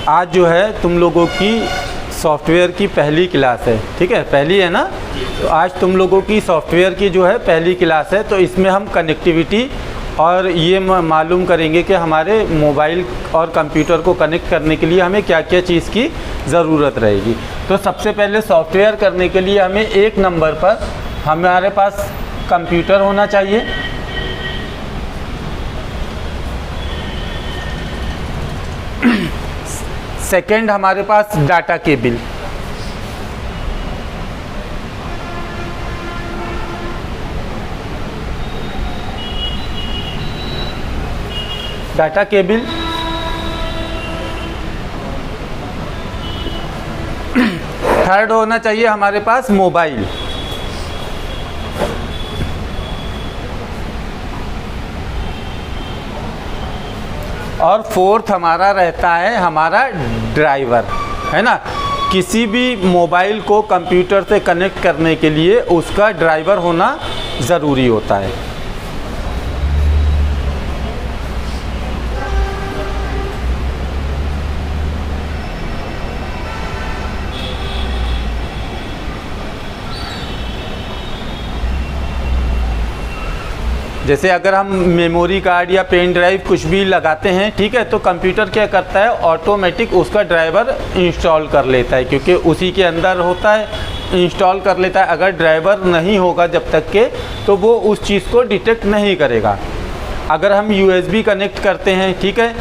आज जो है तुम लोगों की सॉफ्टवेयर की पहली क्लास है, ठीक है, पहली है ना। तो आज तुम लोगों की सॉफ्टवेयर की जो है पहली क्लास है। तो इसमें हम कनेक्टिविटी और ये मालूम करेंगे कि हमारे मोबाइल और कंप्यूटर को कनेक्ट करने के लिए हमें क्या क्या चीज़ की ज़रूरत रहेगी। तो सबसे पहले सॉफ्टवेयर करने के लिए हमें एक नंबर पर हमारे पास कंप्यूटर होना चाहिए। सेकंड हमारे पास data cable. Data cable. Third होना चाहिए हमारे पास मोबाइल। और फोर्थ हमारा रहता है हमारा ड्राइवर, है ना। किसी भी मोबाइल को कंप्यूटर से कनेक्ट करने के लिए उसका ड्राइवर होना ज़रूरी होता है। जैसे अगर हम मेमोरी कार्ड या पेन ड्राइव कुछ भी लगाते हैं, ठीक है, तो कंप्यूटर क्या करता है, ऑटोमेटिक उसका ड्राइवर इंस्टॉल कर लेता है, क्योंकि उसी के अंदर होता है, इंस्टॉल कर लेता है। अगर ड्राइवर नहीं होगा जब तक के, तो वो उस चीज़ को डिटेक्ट नहीं करेगा। अगर हम USB कनेक्ट करते हैं, ठीक है,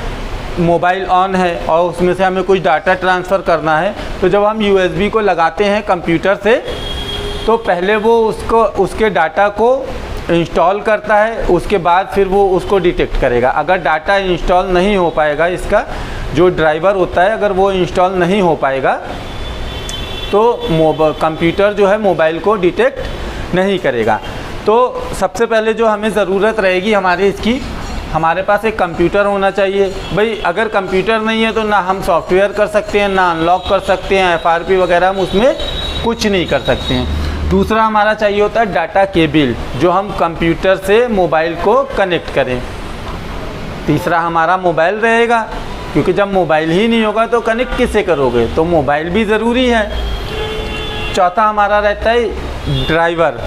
मोबाइल ऑन है और उसमें से हमें कुछ डाटा ट्रांसफ़र करना है, तो जब हम USB को लगाते हैं कंप्यूटर से, तो पहले वो उसके डाटा को इंस्टॉल करता है, उसके बाद फिर वो उसको डिटेक्ट करेगा। अगर डाटा इंस्टॉल नहीं हो पाएगा, इसका जो ड्राइवर होता है अगर वो इंस्टॉल नहीं हो पाएगा, तो कंप्यूटर जो है मोबाइल को डिटेक्ट नहीं करेगा। तो सबसे पहले जो हमें ज़रूरत रहेगी हमारे पास एक कंप्यूटर होना चाहिए। भाई अगर कंप्यूटर नहीं है तो ना हम सॉफ्टवेयर कर सकते हैं, ना अनलॉक कर सकते हैं, FRP वगैरह हम उसमें कुछ नहीं कर सकते हैं। दूसरा हमारा चाहिए होता है डाटा केबल, जो हम कंप्यूटर से मोबाइल को कनेक्ट करें। तीसरा हमारा मोबाइल रहेगा, क्योंकि जब मोबाइल ही नहीं होगा तो कनेक्ट किससे करोगे, तो मोबाइल भी ज़रूरी है। चौथा हमारा रहता है ड्राइवर,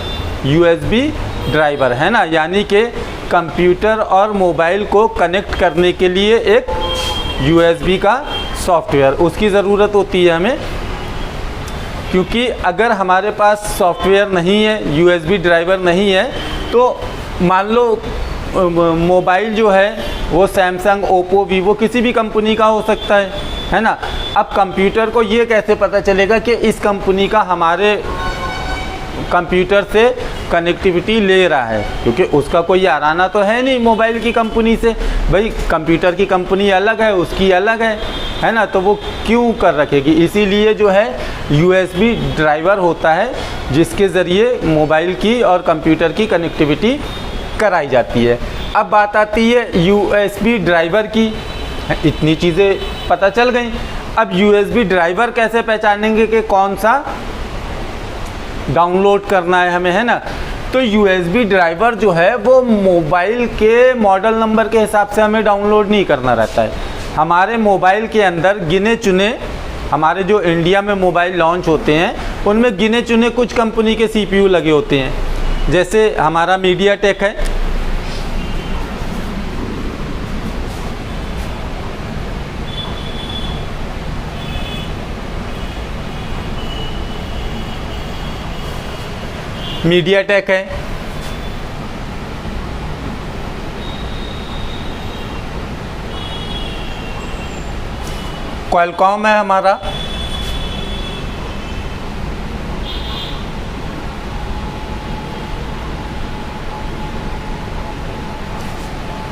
USB ड्राइवर, है ना, यानी कि कंप्यूटर और मोबाइल को कनेक्ट करने के लिए एक USB का सॉफ्टवेयर, उसकी ज़रूरत होती है हमें। क्योंकि अगर हमारे पास सॉफ्टवेयर नहीं है, USB ड्राइवर नहीं है, तो मान लो मोबाइल जो है वो सैमसंग, ओप्पो, वीवो किसी भी कंपनी का हो सकता है ना। अब कंप्यूटर को ये कैसे पता चलेगा कि इस कंपनी का हमारे कंप्यूटर से कनेक्टिविटी ले रहा है, क्योंकि उसका कोई याराना तो है नहीं मोबाइल की कंपनी से। भाई कंप्यूटर की कंपनी अलग है, उसकी अलग है ना, तो वो क्यों कर रखेगी। इसीलिए जो है USB ड्राइवर होता है, जिसके ज़रिए मोबाइल की और कंप्यूटर की कनेक्टिविटी कराई जाती है। अब बात आती है USB ड्राइवर की। इतनी चीज़ें पता चल गई। अब USB ड्राइवर कैसे पहचानेंगे कि कौन सा डाउनलोड करना है हमें, है ना। तो USB ड्राइवर जो है वो मोबाइल के मॉडल नंबर के हिसाब से हमें डाउनलोड नहीं करना रहता है। हमारे मोबाइल के अंदर गिने चुने, हमारे जो इंडिया में मोबाइल लॉन्च होते हैं उनमें गिने चुने कुछ कंपनी के CPU लगे होते हैं। जैसे हमारा मीडियाटेक है, मीडियाटेक है, क्वालकॉम है हमारा,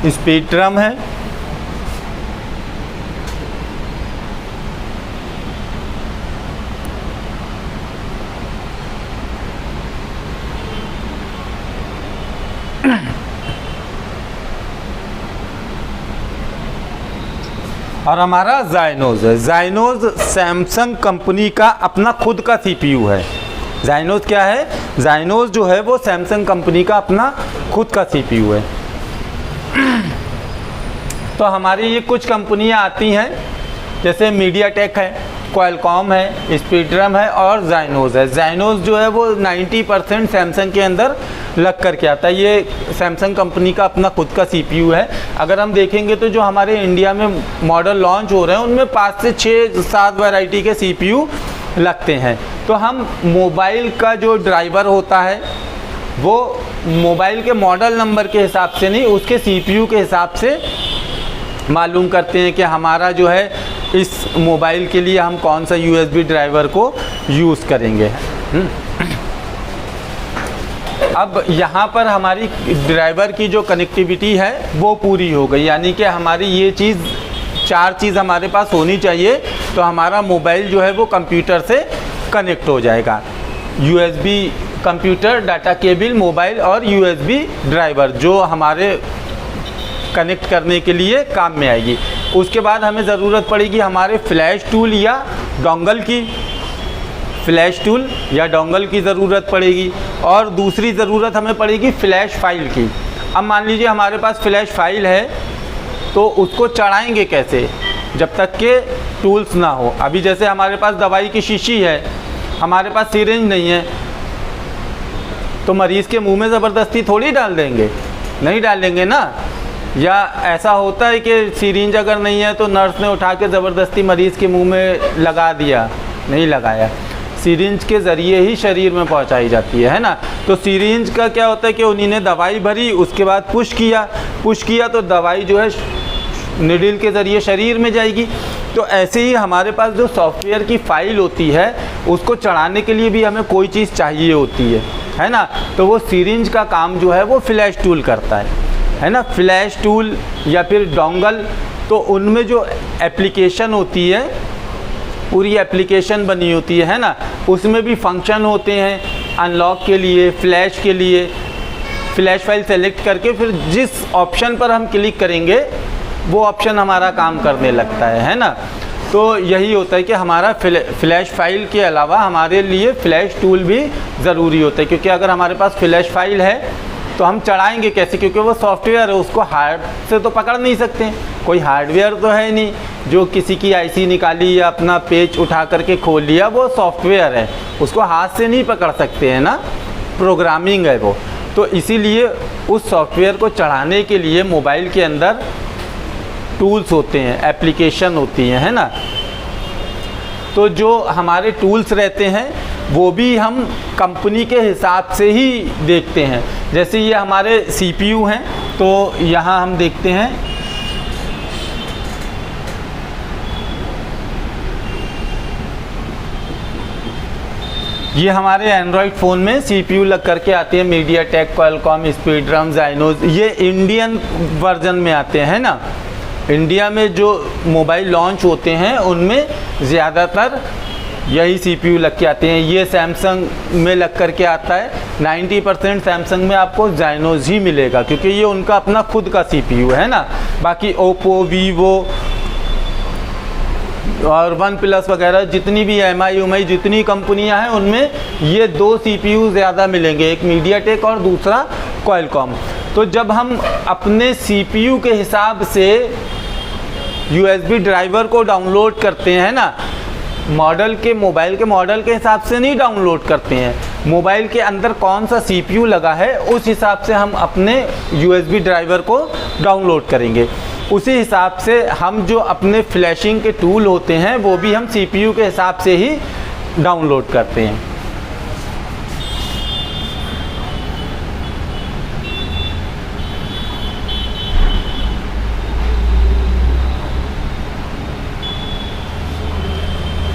स्पेक्ट्रम है, और हमारा जाइनोज है। जाइनोज सैमसंग कंपनी का अपना खुद का CPU है। जाइनोज क्या है, जाइनोज जो है वो सैमसंग कंपनी का अपना खुद का CPU है। तो हमारी ये कुछ कंपनियां आती हैं जैसे मीडियाटेक है, क्वालकॉम है, स्पेक्ट्रम है और जाइनोज है। जाइनोज जो है वो 90% सैमसंग के अंदर लग करके आता है। ये सैमसंग कंपनी का अपना खुद का CPU है। अगर हम देखेंगे तो जो हमारे इंडिया में मॉडल लॉन्च हो रहे हैं उनमें 5 से 6-7 वैरायटी के CPU लगते हैं। तो हम मोबाइल का जो ड्राइवर होता है वो मोबाइल के मॉडल नंबर के हिसाब से नहीं, उसके CPU के हिसाब से मालूम करते हैं कि हमारा जो है इस मोबाइल के लिए हम कौन सा USB ड्राइवर को यूज़ करेंगे। अब यहाँ पर हमारी ड्राइवर की जो कनेक्टिविटी है वो पूरी हो गई, यानी कि हमारी ये चीज़ 4 चीज़ हमारे पास होनी चाहिए तो हमारा मोबाइल जो है वो कंप्यूटर से कनेक्ट हो जाएगा। USB computer, data cable, mobile और USB ड्राइवर जो हमारे कनेक्ट करने के लिए काम में आएगी। उसके बाद हमें ज़रूरत पड़ेगी हमारे फ्लैश टूल या डोंगल की, फ्लैश टूल या डोंगल की ज़रूरत पड़ेगी। और दूसरी ज़रूरत हमें पड़ेगी फ्लैश फाइल की। अब मान लीजिए हमारे पास फ्लैश फाइल है तो उसको चढ़ाएंगे कैसे जब तक के टूल्स ना हो। अभी जैसे हमारे पास दवाई की शीशी है, हमारे पास सिरिंज नहीं है, तो मरीज़ के मुंह में ज़बरदस्ती थोड़ी डाल देंगे, नहीं डालेंगे ना। या ऐसा होता है कि सिरिंज अगर नहीं है तो नर्स ने उठा के ज़बरदस्ती मरीज़ के मुंह में लगा दिया, नहीं लगाया। सिरिंज के ज़रिए ही शरीर में पहुंचाई जाती है ना। तो सिरिंज का क्या होता है कि उन्हीं ने दवाई भरी, उसके बाद पुश किया तो दवाई जो है निडल के ज़रिए शरीर में जाएगी। तो ऐसे ही हमारे पास जो सॉफ्टवेयर की फ़ाइल होती है उसको चढ़ाने के लिए भी हमें कोई चीज़ चाहिए होती है ना। तो वो सिरिंज का काम जो है वो फ्लैश टूल करता है ना। फ्लैश टूल या फिर डोंगल, तो उनमें जो एप्लीकेशन होती है, पूरी एप्लीकेशन बनी होती है ना, उसमें भी फंक्शन होते हैं अनलॉक के लिए, फ्लैश के लिए। फ्लैश फाइल सेलेक्ट करके फिर जिस ऑप्शन पर हम क्लिक करेंगे वो ऑप्शन हमारा काम करने लगता है ना। तो यही होता है कि हमारा फ्लैश फाइल के अलावा हमारे लिए फ्लैश टूल भी ज़रूरी होता है, क्योंकि अगर हमारे पास फ्लैश फाइल है तो हम चढ़ाएंगे कैसे, क्योंकि वो सॉफ्टवेयर है, उसको हार्ड से तो पकड़ नहीं सकते। कोई हार्डवेयर तो है नहीं जो किसी की IC निकाली या अपना पेज उठा करके खोल लिया, वो सॉफ्टवेयर है, उसको हाथ से नहीं पकड़ सकते हैं ना, प्रोग्रामिंग है वो। तो इसीलिए उस सॉफ्टवेयर को चढ़ाने के लिए मोबाइल के अंदर टूल्स होते हैं, एप्लीकेशन होती हैं, है ना। तो जो हमारे टूल्स रहते हैं वो भी हम कंपनी के हिसाब से ही देखते हैं। जैसे ये हमारे CPU हैं, तो यहाँ हम देखते हैं ये हमारे एंड्रॉयड फ़ोन में CPU लग करके आते हैं, मीडियाटेक, क्वालकॉम, स्पेक्ट्रम, जाइनोज। ये इंडियन वर्जन में आते हैं ना। इंडिया में जो मोबाइल लॉन्च होते हैं उनमें ज़्यादातर यही CPU लग के आते हैं। ये सैमसंग में लग कर के आता है, 90% सैमसंग में आपको जाइनोज ही मिलेगा, क्योंकि ये उनका अपना खुद का CPU है ना। बाकी ओप्पो, वीवो और OnePlus वगैरह जितनी भी MI जितनी कंपनियां हैं उनमें ये 2 CPU ज़्यादा मिलेंगे, एक मीडियाटेक और दूसरा क्वालकॉम। तो जब हम अपने CPU के हिसाब से USB ड्राइवर को डाउनलोड करते हैं ना, मोबाइल के मॉडल के हिसाब से नहीं डाउनलोड करते हैं, मोबाइल के अंदर कौन सा CPU लगा है उस हिसाब से हम अपने USB ड्राइवर को डाउनलोड करेंगे। उसी हिसाब से हम जो अपने फ्लैशिंग के टूल होते हैं वो भी हम CPU के हिसाब से ही डाउनलोड करते हैं।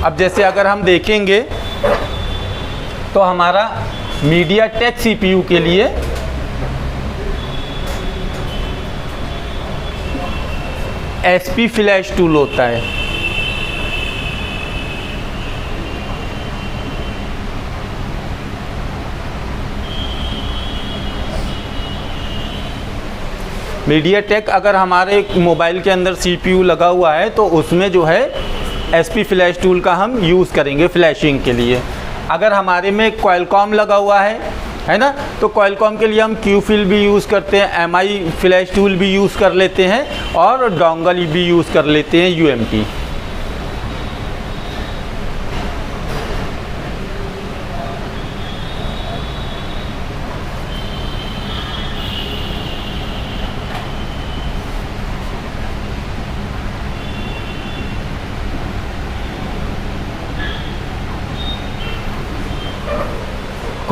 अब जैसे अगर हम देखेंगे तो हमारा मीडियाटेक CPU के लिए SP फ्लैश टूल होता है। मीडियाटेक अगर हमारे मोबाइल के अंदर CPU लगा हुआ है तो उसमें जो है SP फ्लैश टूल का हम यूज़ करेंगे फ्लैशिंग के लिए। अगर हमारे में क्वालकॉम लगा हुआ है ना, तो क्वालकॉम के लिए हम QFill भी यूज़ करते हैं, MI फ्लैश टूल भी यूज़ कर लेते हैं और डोंगल भी यूज़ कर लेते हैं, UMT।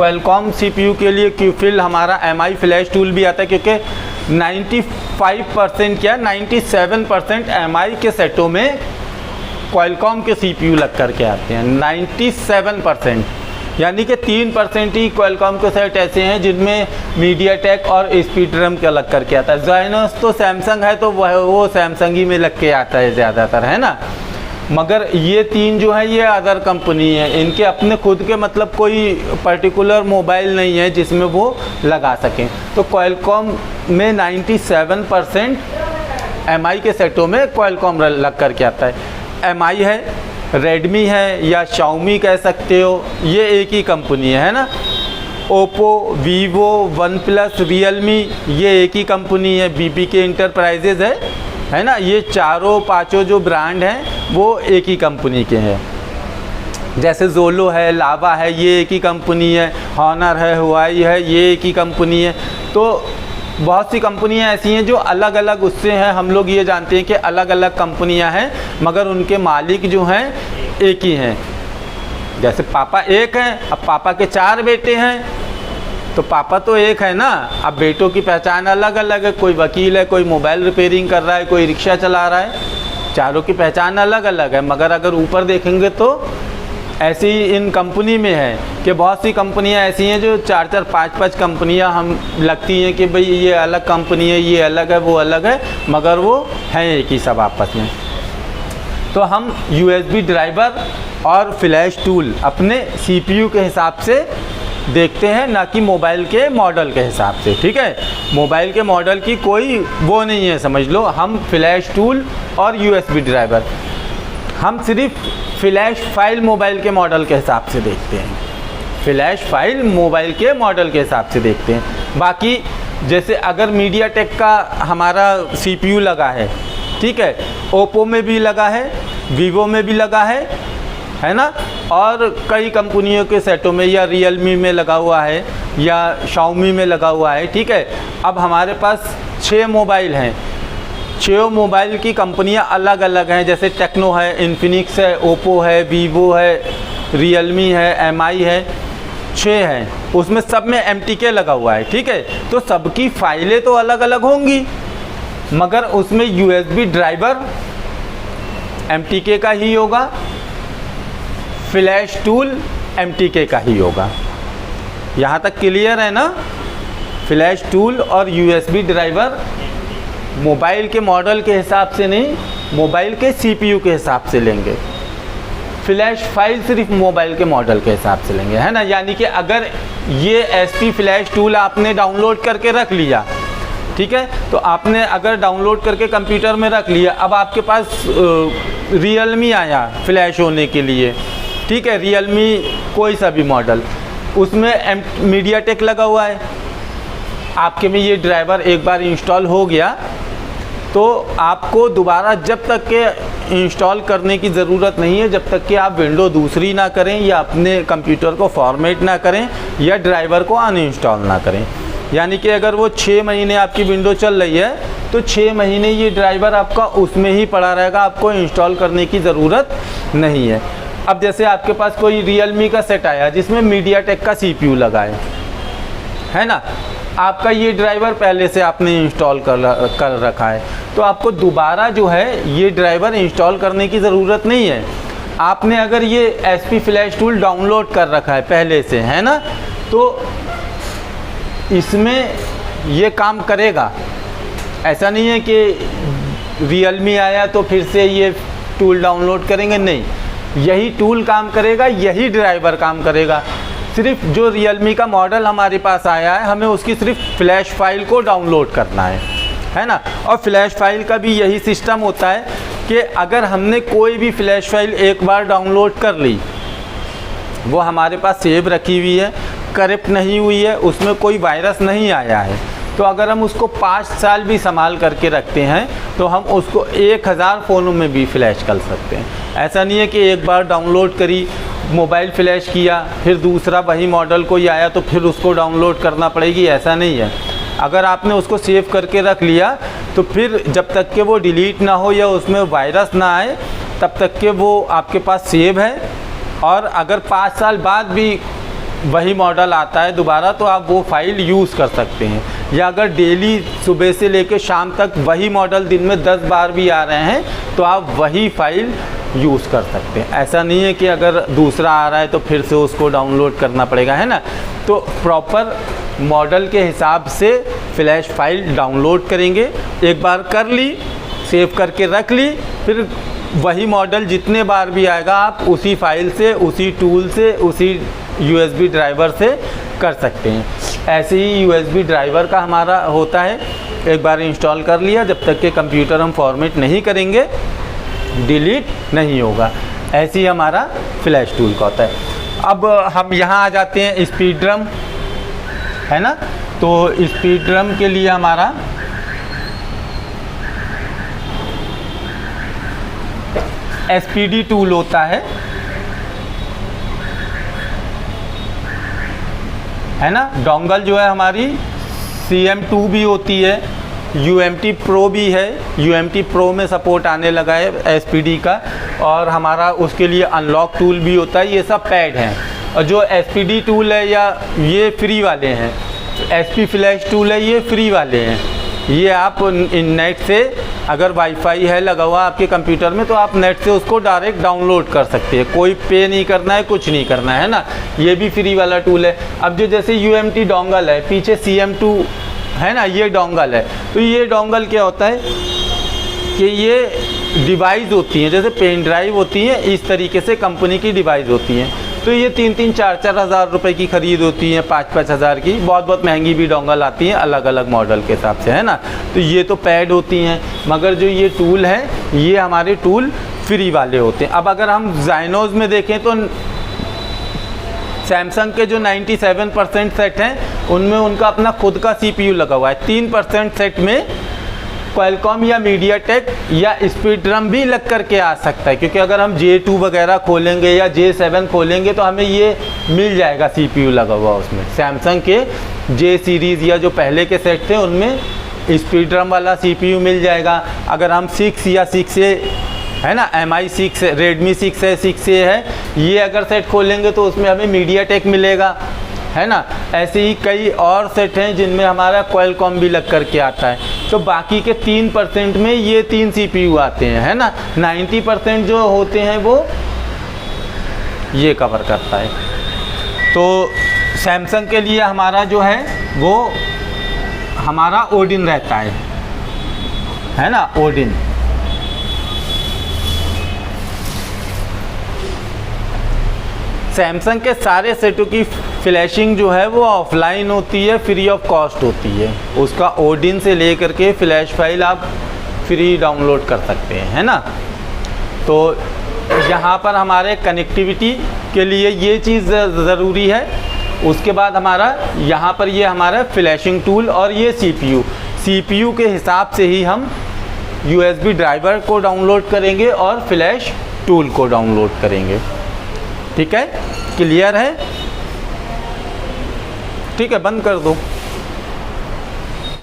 क्वालकॉम CPU के लिए क्यूफिल हमारा MI फ्लैश टूल भी आता है, क्योंकि 95% क्या 97% MI के सेटों में क्वालकॉम के CPU लग करके आते हैं। 97%, यानी कि 3% ही क्वालकॉम के सेट ऐसे हैं जिनमें मीडियाटेक और स्पीडरम का लग करके आता है। ज़ायनस तो सैमसंग है तो वो सैमसंग ही में लग के आता है ज़्यादातर, है ना। मगर ये 3 जो है ये अदर कंपनी है, इनके अपने खुद के मतलब कोई पर्टिकुलर मोबाइल नहीं है जिसमें वो लगा सकें। तो क्वालकॉम में 97% MI के सेटों में क्वालकॉम लग करके आता है। MI है, रेडमी है या शाओमी कह सकते हो, ये एक ही कंपनी है ना। Oppo, Vivo, one plus, Realme ये एक ही कंपनी है, BBK इंटरप्राइजेज है ना। ये चारों पांचों जो ब्रांड हैं वो एक ही कंपनी के हैं। जैसे जोलो है, लावा है, ये एक ही कंपनी है। हॉनर है, हुआई है, ये एक ही कंपनी है। तो बहुत सी कंपनियां ऐसी हैं जो अलग अलग उससे हैं। हम लोग ये जानते हैं कि अलग अलग कंपनियां हैं मगर उनके मालिक जो हैं एक ही हैं। जैसे पापा एक हैं, अब पापा के 4 बेटे हैं तो पापा तो एक है ना, अब बेटों की पहचान अलग अलग है। कोई वकील है, कोई मोबाइल रिपेयरिंग कर रहा है, कोई रिक्शा चला रहा है, चारों की पहचान अलग अलग है। मगर अगर ऊपर देखेंगे तो ऐसी इन कंपनी में है कि बहुत सी कंपनियां ऐसी हैं जो 4-4, 5-5 कंपनियां हम लगती हैं कि भाई ये अलग कंपनी है, ये अलग है, वो अलग है, मगर वो हैं एक ही सब आपस में। तो हम USB ड्राइवर और फ्लैश टूल अपने CPU के हिसाब से देखते हैं, ना कि मोबाइल के मॉडल के हिसाब से। ठीक है, मोबाइल के मॉडल की कोई वो नहीं है, समझ लो। हम फ्लैश टूल और USB ड्राइवर हम सिर्फ फ्लैश फाइल मोबाइल के मॉडल के हिसाब से देखते हैं। फ्लैश फाइल मोबाइल के मॉडल के हिसाब से देखते हैं। बाकी जैसे अगर मीडियाटेक का हमारा CPU लगा है, ठीक है, ओप्पो में भी लगा है, वीवो में भी लगा है ना, और कई कंपनियों के सेटों में, या रियलमी में लगा हुआ है या शाओमी में लगा हुआ है। ठीक है, अब हमारे पास 6 मोबाइल हैं। 6 मोबाइल की कंपनियां अलग अलग हैं, जैसे टेक्नो है, इन्फिनिक्स है, ओप्पो है, वीवो है, रियलमी है, MI है, 6 हैं। उसमें सब में MTK लगा हुआ है। ठीक है, तो सबकी फाइलें तो अलग अलग होंगी मगर उसमें USB ड्राइवर MTK का ही होगा, फ्लैश टूल MTK का ही होगा। यहाँ तक क्लियर है ना। फ्लैश टूल और USB ड्राइवर मोबाइल के मॉडल के हिसाब से नहीं, मोबाइल के CPU के हिसाब से लेंगे। फ्लैश फाइल सिर्फ मोबाइल के मॉडल के हिसाब से लेंगे, है ना। यानी कि अगर ये SP फ्लैश टूल आपने डाउनलोड करके रख लिया, ठीक है, तो आपने अगर डाउनलोड करके कंप्यूटर में रख लिया, अब आपके पास रियलमी आया फ्लैश होने के लिए, ठीक है, रियलमी कोई सा भी मॉडल, उसमें मीडियाटेक लगा हुआ है। आपके में ये ड्राइवर एक बार इंस्टॉल हो गया तो आपको दोबारा जब तक के इंस्टॉल करने की ज़रूरत नहीं है, जब तक कि आप विंडो दूसरी ना करें या अपने कंप्यूटर को फॉर्मेट ना करें या ड्राइवर को अनइंस्टॉल ना करें। यानी कि अगर वो 6 महीने आपकी विंडो चल रही है तो 6 महीने ये ड्राइवर आपका उसमें ही पड़ा रहेगा, आपको इंस्टॉल करने की ज़रूरत नहीं है। अब जैसे आपके पास कोई रियलमी का सेट आया जिसमें मीडियाटेक का CPU लगा है ना, आपका ये ड्राइवर पहले से आपने इंस्टॉल कर रखा है, तो आपको दोबारा जो है ये ड्राइवर इंस्टॉल करने की ज़रूरत नहीं है। आपने अगर ये SP फ्लैश टूल डाउनलोड कर रखा है पहले से, है ना, तो इसमें ये काम करेगा। ऐसा नहीं है कि रियलमी आया तो फिर से ये टूल डाउनलोड करेंगे, नहीं, यही टूल काम करेगा, यही ड्राइवर काम करेगा। सिर्फ जो रियलमी का मॉडल हमारे पास आया है, हमें उसकी सिर्फ फ्लैश फाइल को डाउनलोड करना है ना। और फ्लैश फाइल का भी यही सिस्टम होता है कि अगर हमने कोई भी फ्लैश फाइल एक बार डाउनलोड कर ली, वो हमारे पास सेव रखी हुई है, करप्ट नहीं हुई है, उसमें कोई वायरस नहीं आया है, तो अगर हम उसको 5 साल भी संभाल करके रखते हैं तो हम उसको 1000 फ़ोनों में भी फ्लैश कर सकते हैं। ऐसा नहीं है कि एक बार डाउनलोड करी, मोबाइल फ्लैश किया, फिर दूसरा वही मॉडल कोई आया तो फिर उसको डाउनलोड करना पड़ेगी, ऐसा नहीं है। अगर आपने उसको सेव करके रख लिया तो फिर जब तक कि वो डिलीट ना हो या उसमें वायरस ना आए तब तक के वो आपके पास सेव है। और अगर 5 साल बाद भी वही मॉडल आता है दोबारा तो आप वो फाइल यूज़ कर सकते हैं। या अगर डेली सुबह से लेकर शाम तक वही मॉडल दिन में 10 बार भी आ रहे हैं तो आप वही फाइल यूज़ कर सकते हैं। ऐसा नहीं है कि अगर दूसरा आ रहा है तो फिर से उसको डाउनलोड करना पड़ेगा, है ना। तो प्रॉपर मॉडल के हिसाब से फ्लैश फाइल डाउनलोड करेंगे। एक बार कर ली, सेव करके रख ली, फिर वही मॉडल जितने बार भी आएगा आप उसी फाइल से, उसी टूल से, उसी USB ड्राइवर से कर सकते हैं। ऐसे ही USB ड्राइवर का हमारा होता है, एक बार इंस्टॉल कर लिया, जब तक कि कंप्यूटर हम फॉर्मेट नहीं करेंगे डिलीट नहीं होगा। ऐसे ही हमारा फ्लैश टूल का होता है। अब हम यहाँ आ जाते हैं स्पीड ड्रम, है ना। तो स्पीड ड्रम के लिए हमारा SPD टूल होता है ना। डोंगल जो है हमारी CM2 भी होती है, UMT Pro भी है, UMT Pro में सपोर्ट आने लगा है SPD का, और हमारा उसके लिए अनलॉक टूल भी होता है। ये सब पैड हैं। और जो SPD टूल है या ये फ्री वाले हैं, SP फ्लैश टूल है ये फ्री वाले हैं। ये आप नेट से अगर वाईफाई है लगा हुआ आपके कंप्यूटर में तो आप नेट से उसको डायरेक्ट डाउनलोड कर सकते हैं, कोई पे नहीं करना है, कुछ नहीं करना है ना। ये भी फ्री वाला टूल है। अब जो जैसे UMT डोंगल है, पीछे CM2 है ना, ये डोंगल है। तो ये डोंगल क्या होता है कि ये डिवाइस होती हैं, जैसे पेन ड्राइव होती हैं, इस तरीके से कंपनी की डिवाइस होती हैं। तो ये 3-3, 4-4 हज़ार रुपये की ख़रीद होती है, 5-5 हज़ार की। बहुत महंगी भी डोंगल आती हैं अलग अलग मॉडल के हिसाब से, है ना। तो ये तो पैड होती हैं, मगर जो ये टूल हैं ये हमारे टूल फ्री वाले होते हैं। अब अगर हम ज़ाइनोज़ में देखें तो सैमसंग के जो 97% सेट हैं उनमें उनका अपना खुद का CPU लगा हुआ है। 3% सेट में क्वालकॉम या मीडियाटेक या स्पीड ड्रम भी लग करके आ सकता है, क्योंकि अगर हम J2 वगैरह खोलेंगे या J7 खोलेंगे तो हमें ये मिल जाएगा CPU लगा हुआ उसमें। सैमसंग के J सीरीज़ या जो पहले के सेट थे उनमें स्पीड ड्रम वाला CPU मिल जाएगा। अगर हम 6 या 6A है ना, MI6 रेडमी 6 है, 6A है, ये अगर सेट खोलेंगे तो उसमें हमें मीडियाटेक मिलेगा, है ना। ऐसे ही कई और सेट हैं जिनमें हमारा क्वालकॉम भी लग करके आता है। तो बाकी के 3% में ये 3 CPU आते हैं, है ना। 90% जो होते हैं वो ये कवर करता है। तो सैमसंग के लिए हमारा जो है वो हमारा ओडिन रहता है ना, ओडिन। सैमसंग के सारे सेटों की फ्लैशिंग जो है वो ऑफलाइन होती है, फ्री ऑफ कॉस्ट होती है। उसका ओडिन से लेकर के फ्लैश फाइल आप फ्री डाउनलोड कर सकते हैं, है ना। तो यहाँ पर हमारे कनेक्टिविटी के लिए ये चीज़ ज़रूरी है। उसके बाद हमारा यहाँ पर ये हमारा फ्लैशिंग टूल और ये CPU के हिसाब से ही हम USB ड्राइवर को डाउनलोड करेंगे और फ्लैश टूल को डाउनलोड करेंगे। ठीक है, क्लियर है। ठीक है, बंद कर दो।